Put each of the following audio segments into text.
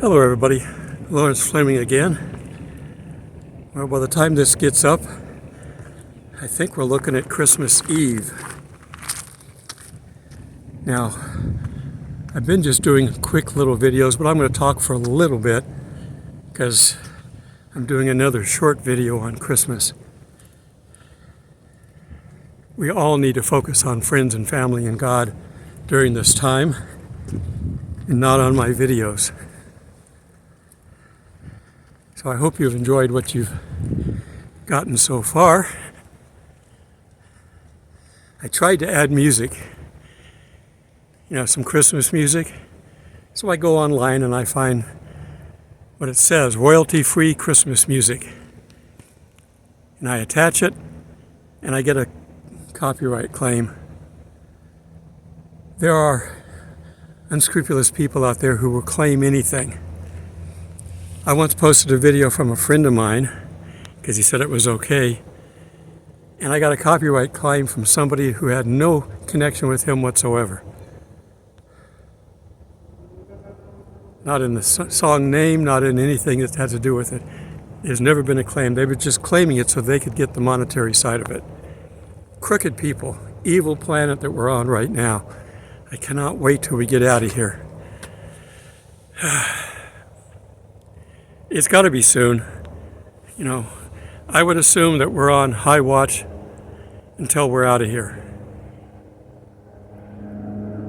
Hello everybody, Thomas Fleming again. Well, by the time this gets up, I think we're looking at Christmas Eve. Now, I've been just doing quick little videos, but I'm going to talk for a little bit because I'm doing another short video on Christmas. We all need to focus on friends and family and God during this time and not on my videos. So I hope you've enjoyed what you've gotten so far. I tried to add music, some Christmas music. So I go online and I find what it says, royalty-free Christmas music. And I attach it and I get a copyright claim. There are unscrupulous people out there who will claim anything. I once posted a video from a friend of mine because he said it was okay, and I got a copyright claim from somebody who had no connection with him whatsoever. Not in the song name, not in anything that had to do with it. There's never been a claim. They were just claiming it so they could get the monetary side of it. Crooked people, evil planet that we're on right now. I cannot wait till we get out of here. It's got to be soon. I would assume that we're on high watch until we're out of here.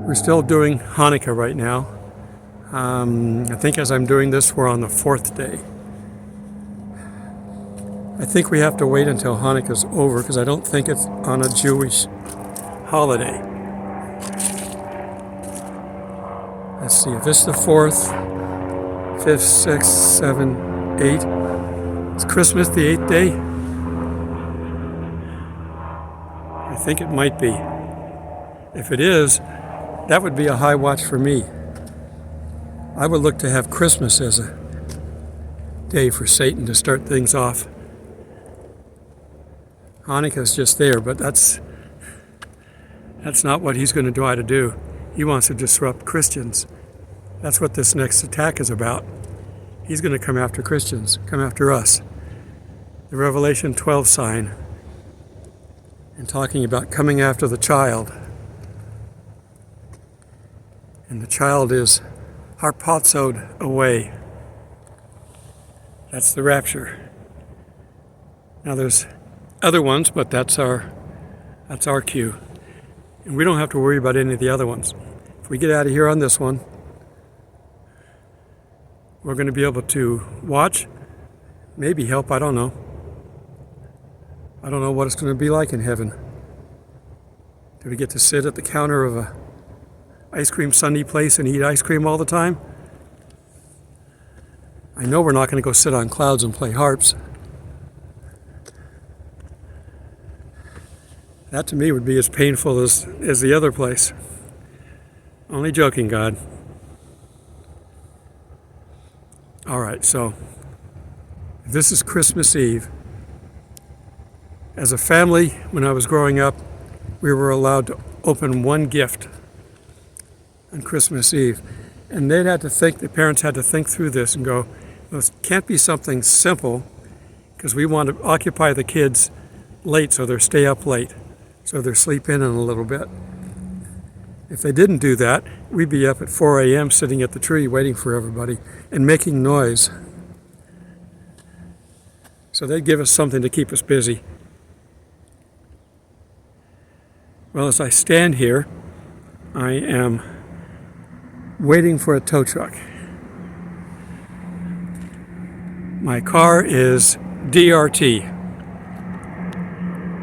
We're still doing Hanukkah right now. I think as I'm doing this, we're on the 4th day. I think we have to wait until Hanukkah's over because I don't think it's on a Jewish holiday. Let's see, if it's the 4th, 5th, 6th, 7th, 8th. Is Christmas the 8th day? I think it might be. If it is, that would be a high watch for me. I would look to have Christmas as a day for Satan to start things off. Hanukkah's just there, but that's not what he's going to try to do. He wants to disrupt Christians. That's what this next attack is about. He's going to come after Christians, come after us. The Revelation 12 sign, and talking about coming after the child. And the child is harpazoed away. That's the rapture. Now there's other ones, but that's our cue. And we don't have to worry about any of the other ones. If we get out of here on this one, we're going to be able to watch, maybe help, I don't know. I don't know what it's going to be like in heaven. Do we get to sit at the counter of a ice cream sundae place and eat ice cream all the time? I know we're not going to go sit on clouds and play harps. That to me would be as painful as the other place. Only joking, God. All right, so this is Christmas Eve. As a family, when I was growing up, we were allowed to open one gift on Christmas Eve. And the parents had to think through this and go, well, it can't be something simple because we want to occupy the kids late so they stay up late, so they sleep in a little bit. If they didn't do that, we'd be up at 4 a.m. sitting at the tree waiting for everybody and making noise. So they'd give us something to keep us busy. Well, as I stand here, I am waiting for a tow truck. My car is DRT.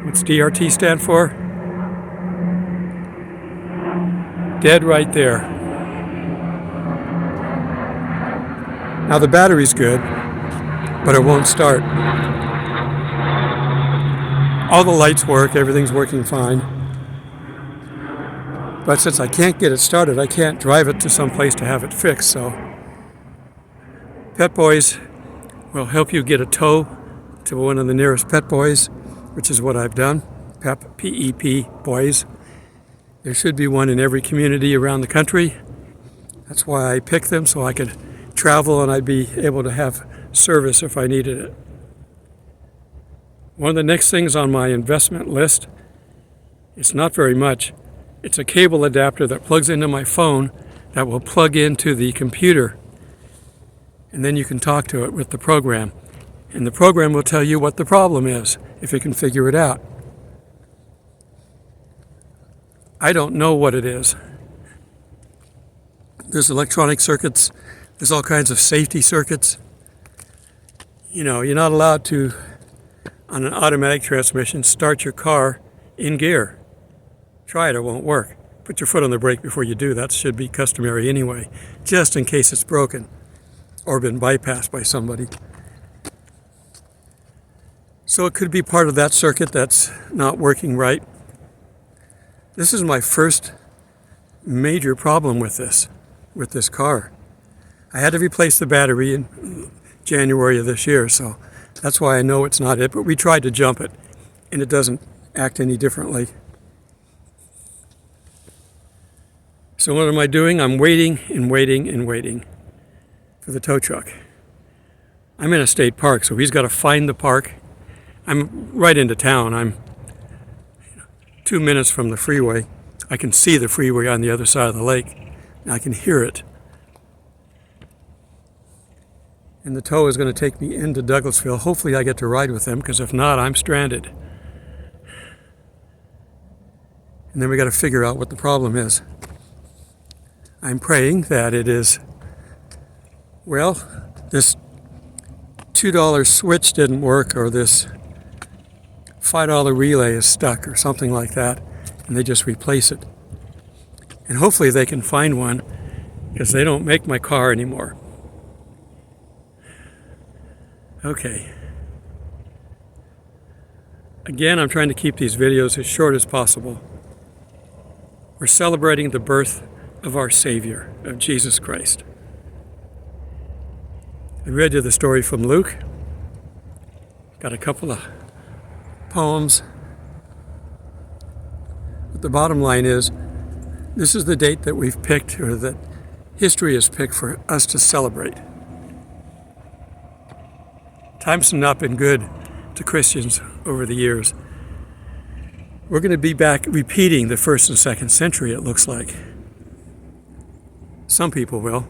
What's DRT stand for? Dead right there. Now the battery's good, but it won't start. All the lights work, everything's working fine. But since I can't get it started, I can't drive it to some place to have it fixed, so Pet Boys will help you get a tow to one of the nearest Pet Boys, which is what I've done. PEP, P-E-P, Boys. There should be one in every community around the country. That's why I picked them, so I could travel and I'd be able to have service if I needed it. One of the next things on my investment list, it's not very much, it's a cable adapter that plugs into my phone that will plug into the computer, and then you can talk to it with the program. And the program will tell you what the problem is, if you can figure it out. I don't know what it is. There's electronic circuits, there's all kinds of safety circuits. You know, you're not allowed to, on an automatic transmission, start your car in gear. Try it, it won't work. Put your foot on the brake before you do. That should be customary anyway, just in case it's broken or been bypassed by somebody. So it could be part of that circuit that's not working right. This is my first major problem with this car. I had to replace the battery in January of this year, so that's why I know it's not it, but we tried to jump it, and it doesn't act any differently. So what am I doing? I'm waiting and waiting and waiting for the tow truck. I'm in a state park, so he's got to find the park. I'm right into town. I'm 2 minutes from the freeway. I can see the freeway on the other side of the lake, and I can hear it. And the tow is going to take me into Douglasville. Hopefully I get to ride with them, because if not, I'm stranded. And then we got to figure out what the problem is. I'm praying that it is, well, this $2 switch didn't work, or this $5 relay is stuck, or something like that, and they just replace it. And hopefully they can find one, because they don't make my car anymore. Okay. Again, I'm trying to keep these videos as short as possible. We're celebrating the birth of our Savior, of Jesus Christ. I read you the story from Luke. Got a couple of poems. But the bottom line is, this is the date that we've picked, or that history has picked for us to celebrate. Times have not been good to Christians over the years. We're going to be back repeating the first and second century, it looks like. Some people will,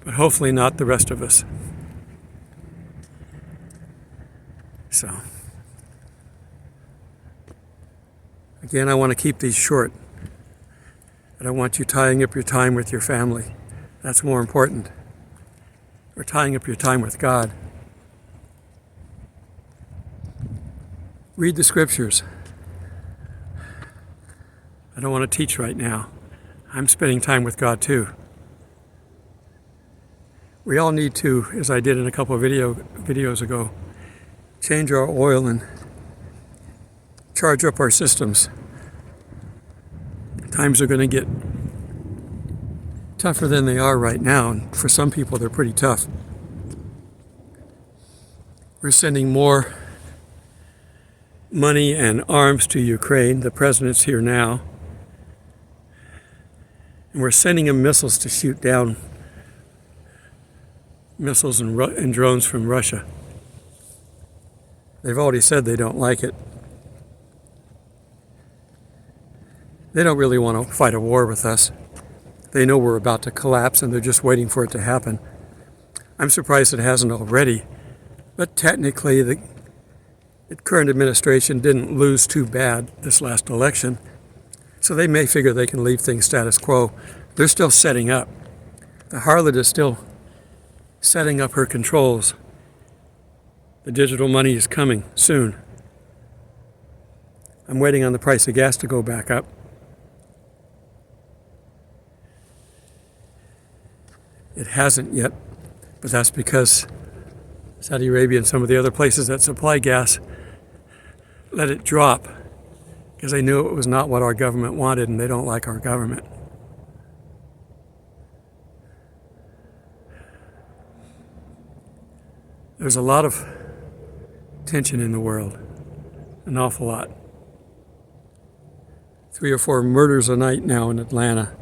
but hopefully not the rest of us. So, again, I want to keep these short. I don't want you tying up your time with your family. That's more important. Or tying up your time with God. Read the scriptures. I don't want to teach right now. I'm spending time with God too. We all need to, as I did in a couple of videos ago, change our oil and charge up our systems. Times are going to get tougher than they are right now, and for some people they're pretty tough. We're sending more money and arms to Ukraine. The president's here now. And we're sending him missiles to shoot down missiles and drones from Russia. They've already said they don't like it. They don't really want to fight a war with us. They know we're about to collapse, and they're just waiting for it to happen. I'm surprised it hasn't already. But technically, the current administration didn't lose too bad this last election. So they may figure they can leave things status quo. They're still setting up. The harlot is still setting up her controls. The digital money is coming soon. I'm waiting on the price of gas to go back up. It hasn't yet, but that's because Saudi Arabia and some of the other places that supply gas let it drop, because they knew it was not what our government wanted, and they don't like our government. There's a lot of tension in the world, an awful lot. 3 or 4 murders a night now in Atlanta.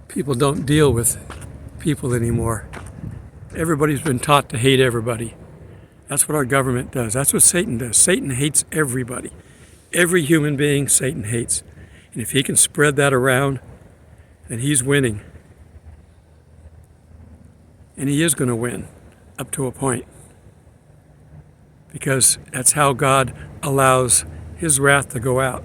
People don't deal with people anymore. Everybody's been taught to hate everybody. That's what our government does. That's what Satan does. Satan hates everybody. Every human being Satan hates. And if he can spread that around, then he's winning. And he is going to win up to a point. Because that's how God allows his wrath to go out.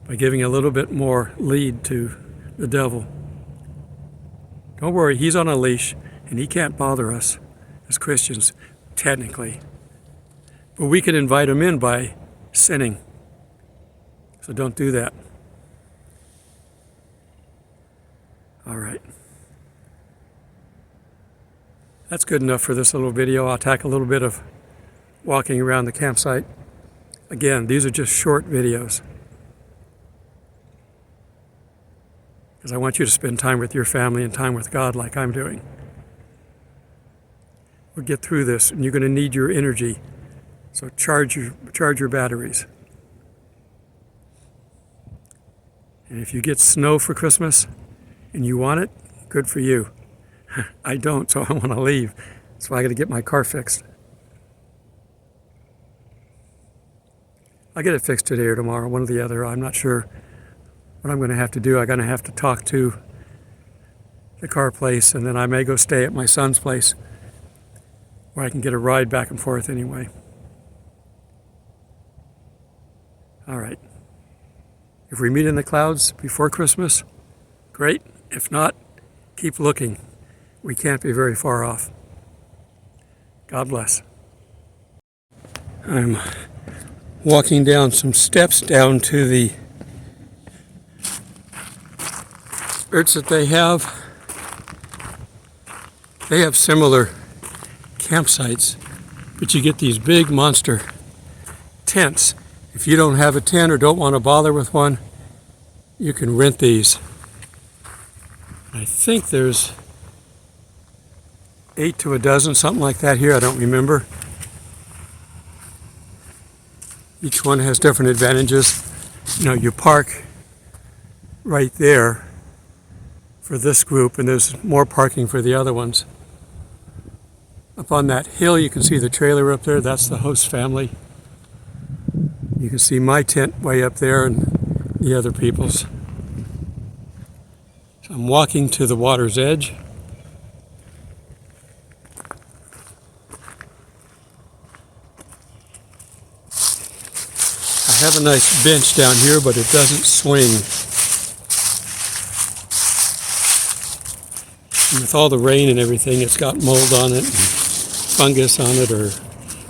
By giving a little bit more lead to the devil. Don't worry, he's on a leash and he can't bother us as Christians, technically. But we can invite him in by sinning. So don't do that. All right. That's good enough for this little video. I'll tack a little bit of walking around the campsite. Again, these are just short videos. Because I want you to spend time with your family and time with God like I'm doing. We'll get through this, and you're going to need your energy. So charge your batteries. And if you get snow for Christmas and you want it, good for you. I don't, so I want to leave. So I got to get my car fixed. I'll get it fixed today or tomorrow, one or the other. I'm not sure what I'm going to have to do. I'm going to have to talk to the car place, and then I may go stay at my son's place where I can get a ride back and forth anyway. All right. If we meet in the clouds before Christmas, great. If not, keep looking. We can't be very far off. God bless. I'm walking down some steps down to the church that they have. They have similar campsites, but you get these big monster tents. If you don't have a tent or don't want to bother with one, you can rent these. I think there's 8 to a dozen, something like that here. I don't remember. Each one has different advantages. You know, you park right there for this group, and there's more parking for the other ones. Up on that hill, you can see the trailer up there. That's the host family. You can see my tent way up there and the other people's. So I'm walking to the water's edge. I have a nice bench down here, but it doesn't swing. And with all the rain and everything, it's got mold on it, and fungus on it, or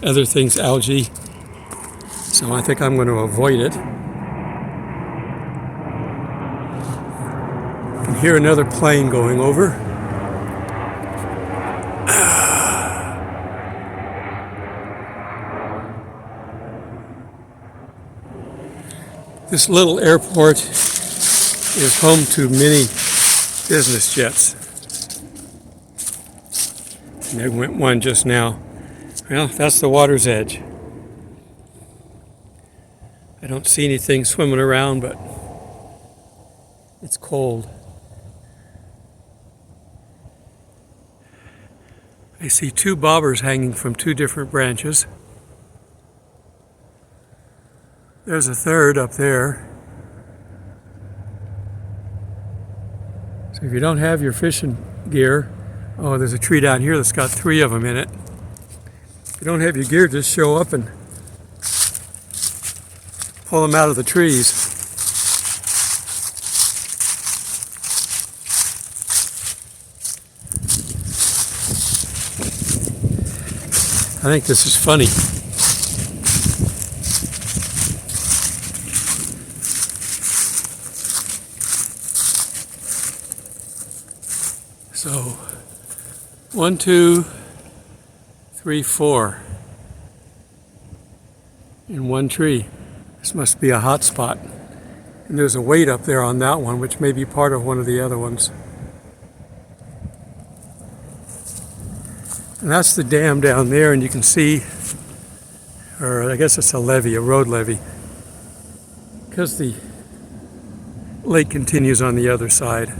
other things, algae. So I think I'm going to avoid it. You can hear another plane going over. This little airport is home to many business jets. And there went one just now. Well, that's the water's edge. I don't see anything swimming around, but it's cold. I see 2 bobbers hanging from 2 different branches. There's a third up there. So if you don't have your fishing gear, oh, there's a tree down here that's got 3 of them in it. If you don't have your gear, just show up and pull them out of the trees. I think this is funny. So, 1, 2, 3, 4 in one tree. This must be a hot spot. And there's a weight up there on that one, which may be part of one of the other ones. And that's the dam down there, and you can see, or I guess it's a levee, a road levee. Because the lake continues on the other side.